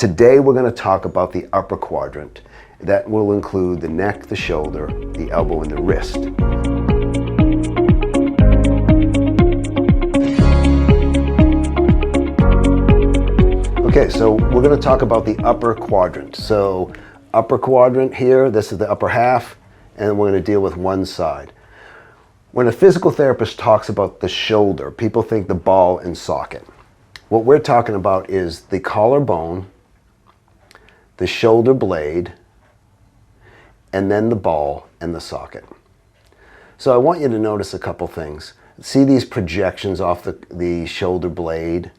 Today we're going to talk about the upper quadrant. That will include the neck, the shoulder, the elbow, and the wrist. Okay, so we're going to talk about the upper quadrant. So upper quadrant here, this is the upper half, and we're going to deal with one side. When a physical therapist talks about the shoulder, people think the ball and socket. What we're talking about is the collarbone, the shoulder blade, and then the ball and the socket. So I want you to notice a couple things. See these projections off the shoulder blade?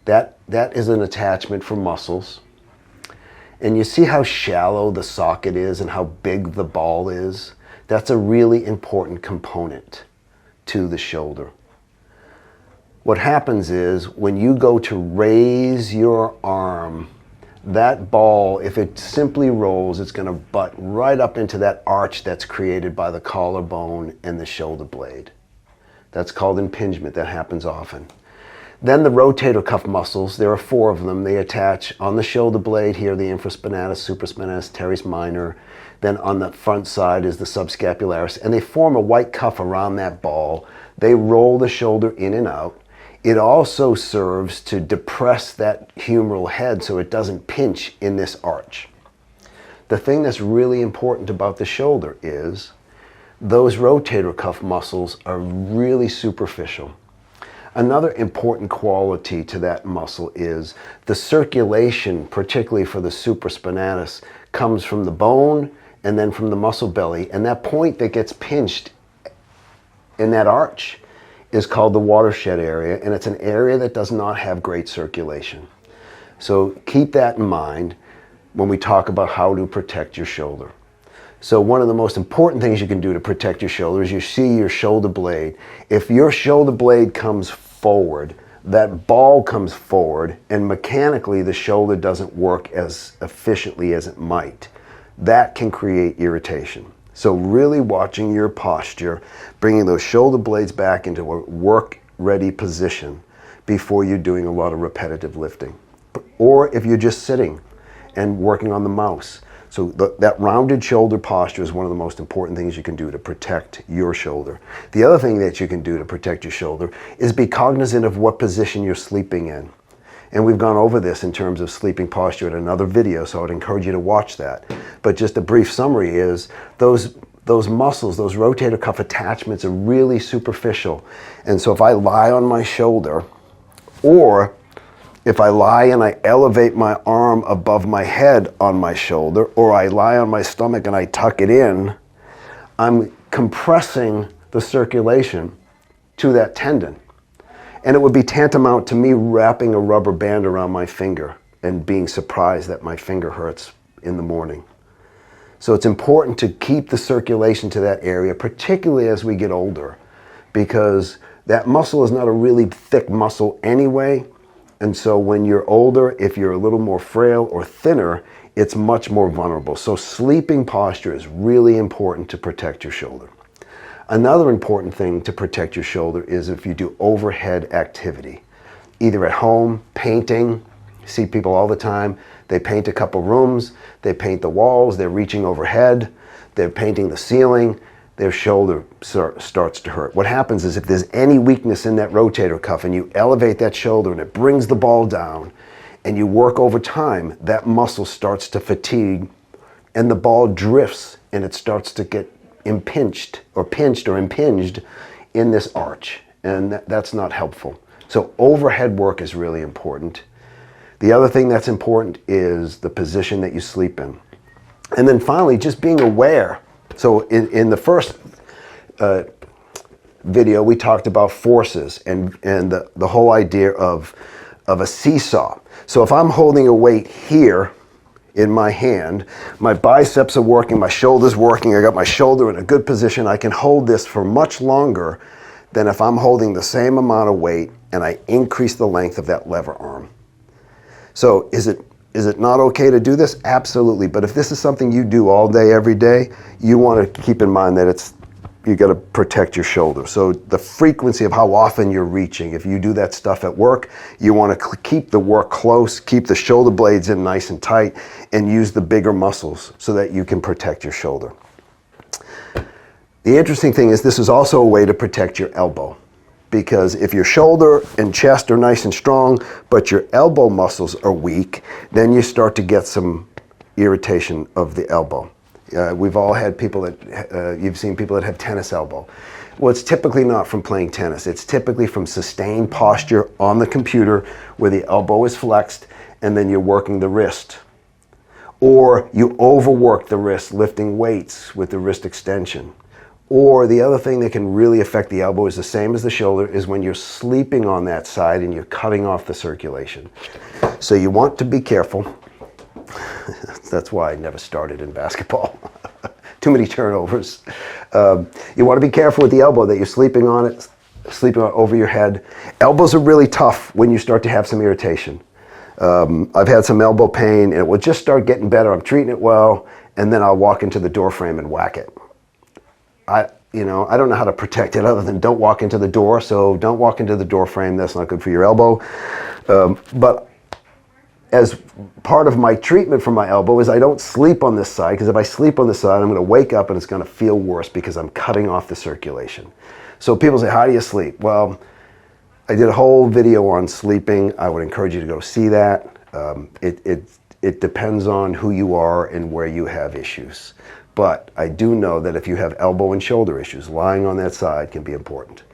That is an attachment for muscles. And you see how shallow the socket is and how big the ball is? That's a really important component to the shoulder. What happens is when you go to raise your arm, that ball, if it simply rolls, it's going to butt right up into that arch that's created by the collarbone and the shoulder blade. That's called impingement. That happens often. Then the rotator cuff muscles, there are 4 of them. They attach on the shoulder blade here, the infraspinatus, supraspinatus, teres minor. Then on the front side is the subscapularis, and they form a white cuff around that ball. They roll the shoulder in and out. It also serves to depress that humeral head so it doesn't pinch in this arch. The thing that's really important about the shoulder is those rotator cuff muscles are really superficial. Another important quality to that muscle is the circulation, particularly for the supraspinatus, comes from the bone and then from the muscle belly, and that point that gets pinched in that arch is called the watershed area, and it's an area that does not have great circulation. So keep that in mind when we talk about how to protect your shoulder. So one of the most important things you can do to protect your shoulder is you see your shoulder blade. If your shoulder blade comes forward, that ball comes forward, and mechanically the shoulder doesn't work as efficiently as it might. That can create irritation. So really watching your posture, bringing those shoulder blades back into a work-ready position before you're doing a lot of repetitive lifting. Or if you're just sitting and working on the mouse. So that rounded shoulder posture is one of the most important things you can do to protect your shoulder. The other thing that you can do to protect your shoulder is be cognizant of what position you're sleeping in. And we've gone over this in terms of sleeping posture in another video, so I'd encourage you to watch that. But just a brief summary is those muscles, those rotator cuff attachments are really superficial. And so if I lie on my shoulder, or if I lie and I elevate my arm above my head on my shoulder, or I lie on my stomach and I tuck it in, I'm compressing the circulation to that tendon. And it would be tantamount to me wrapping a rubber band around my finger and being surprised that my finger hurts in the morning. So it's important to keep the circulation to that area, particularly as we get older, because that muscle is not a really thick muscle anyway. And so when you're older, if you're a little more frail or thinner, it's much more vulnerable. So sleeping posture is really important to protect your shoulder. Another important thing to protect your shoulder is if you do overhead activity, either at home, painting. You see people all the time, they paint a couple rooms, they paint the walls, they're reaching overhead, they're painting the ceiling, their shoulder starts to hurt. What happens is if there's any weakness in that rotator cuff and you elevate that shoulder and it brings the ball down and you work over time, that muscle starts to fatigue and the ball drifts and it starts to get pinched or impinged in this arch, and that's not helpful. So overhead work is really important. The other thing that's important is the position that you sleep in. And then finally, just being aware. So in the first video, we talked about forces and the whole idea of a seesaw. So if I'm holding a weight here in my hand, my biceps are working, my shoulder's working, I got my shoulder in a good position, I can hold this for much longer than if I'm holding the same amount of weight and I increase the length of that lever arm. So is it not okay to do this? Absolutely. But if this is something you do all day, every day, you want to keep in mind that it's got to protect your shoulder. So the frequency of how often you're reaching. If you do that stuff at work, you want to keep the work close, keep the shoulder blades in nice and tight, and use the bigger muscles so that you can protect your shoulder. The interesting thing is this is also a way to protect your elbow, because if your shoulder and chest are nice and strong, but your elbow muscles are weak, then you start to get some irritation of the elbow. We've all had people that, you've seen people that have tennis elbow. Well, it's typically not from playing tennis. It's typically from sustained posture on the computer where the elbow is flexed and then you're working the wrist. Or you overwork the wrist lifting weights with the wrist extension. Or the other thing that can really affect the elbow is the same as the shoulder, is when you're sleeping on that side and you're cutting off the circulation. So you want to be careful. That's why I never started in basketball. Too many turnovers. You want to be careful with the elbow, that you're sleeping on it, sleeping on over your head. Elbows are really tough when you start to have some irritation. I've had some elbow pain and it will just start getting better. I'm treating it well, and then I'll walk into the door frame and whack it. I don't know how to protect it other than don't walk into the door. So don't walk into the door frame. That's not good for your elbow. But as part of my treatment for my elbow is I don't sleep on this side, because if I sleep on this side, I'm going to wake up and it's going to feel worse because I'm cutting off the circulation. So people say, how do you sleep? Well, I did a whole video on sleeping. I would encourage you to go see that. It depends on who you are and where you have issues. But I do know that if you have elbow and shoulder issues, lying on that side can be important.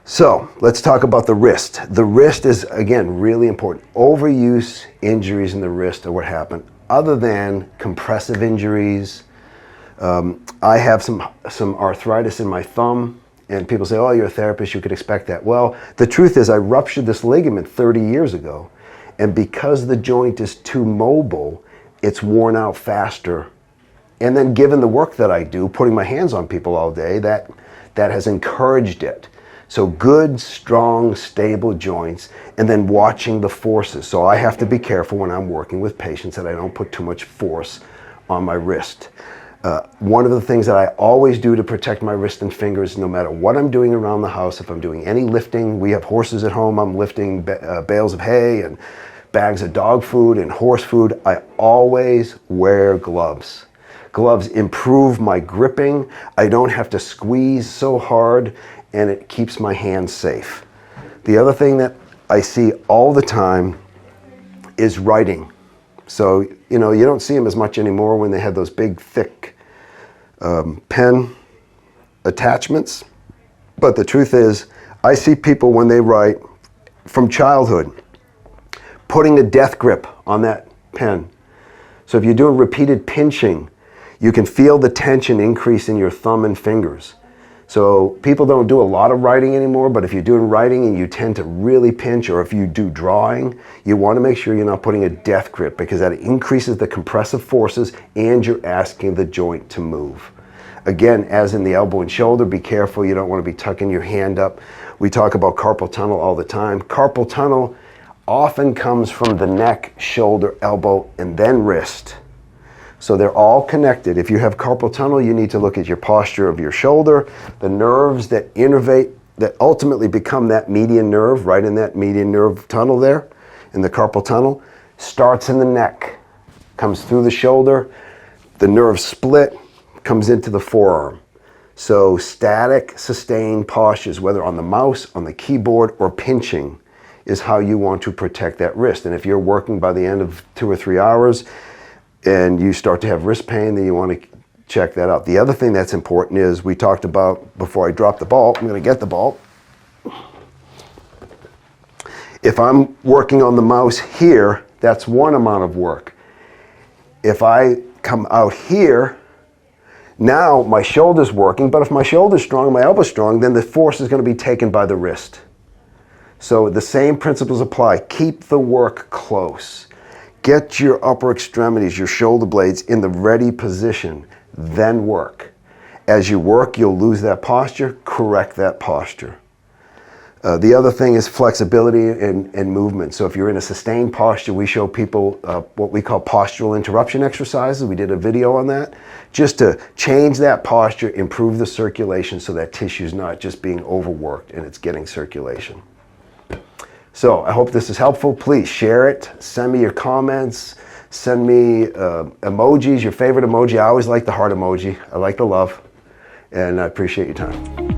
So let's talk about the wrist. The wrist is, again, really important. Overuse injuries in the wrist are what happen. Other than compressive injuries, I have some arthritis in my thumb, and people say, oh, you're a therapist, you could expect that. Well, the truth is I ruptured this ligament 30 years ago, and because the joint is too mobile, it's worn out faster. And then given the work that I do, putting my hands on people all day, that has encouraged it. So good, strong, stable joints, and then watching the forces. So I have to be careful when I'm working with patients that I don't put too much force on my wrist. One of the things that I always do to protect my wrist and fingers, no matter what I'm doing around the house, if I'm doing any lifting, we have horses at home, I'm lifting bales of hay and bags of dog food and horse food, I always wear gloves. Gloves improve my gripping. I don't have to squeeze so hard, and it keeps my hands safe. The other thing that I see all the time is writing. So, you don't see them as much anymore when they have those big, thick pen attachments. But the truth is, I see people when they write from childhood, putting a death grip on that pen. So if you're doing repeated pinching, you can feel the tension increase in your thumb and fingers. So people don't do a lot of writing anymore, but if you're doing writing and you tend to really pinch, or if you do drawing, you want to make sure you're not putting a death grip, because that increases the compressive forces and you're asking the joint to move. Again, as in the elbow and shoulder, be careful. You don't want to be tucking your hand up. We talk about carpal tunnel all the time. Carpal tunnel often comes from the neck, shoulder, elbow, and then wrist. So they're all connected. If you have carpal tunnel, you need to look at your posture of your shoulder, the nerves that innervate, that ultimately become that median nerve, right in that median nerve tunnel there, in the carpal tunnel, starts in the neck, comes through the shoulder, the nerve split, comes into the forearm. So static, sustained postures, whether on the mouse, on the keyboard, or pinching, is how you want to protect that wrist. And if you're working by the end of 2 or 3 hours, and you start to have wrist pain, then you want to check that out. The other thing that's important is, we talked about, before I drop the ball, I'm going to get the ball. If I'm working on the mouse here, that's one amount of work. If I come out here, now my shoulder's working, but if my shoulder's strong, my elbow's strong, then the force is going to be taken by the wrist. So the same principles apply. Keep the work close. Get your upper extremities, your shoulder blades in the ready position, then work. As you work, you'll lose that posture, correct that posture. The other thing is flexibility and movement. So if you're in a sustained posture, we show people what we call postural interruption exercises. We did a video on that, just to change that posture, improve the circulation so that tissue's not just being overworked and it's getting circulation. So I hope this is helpful. Please share it. Send me your comments. Send me emojis, your favorite emoji. I always like the heart emoji. I like the love. And I appreciate your time.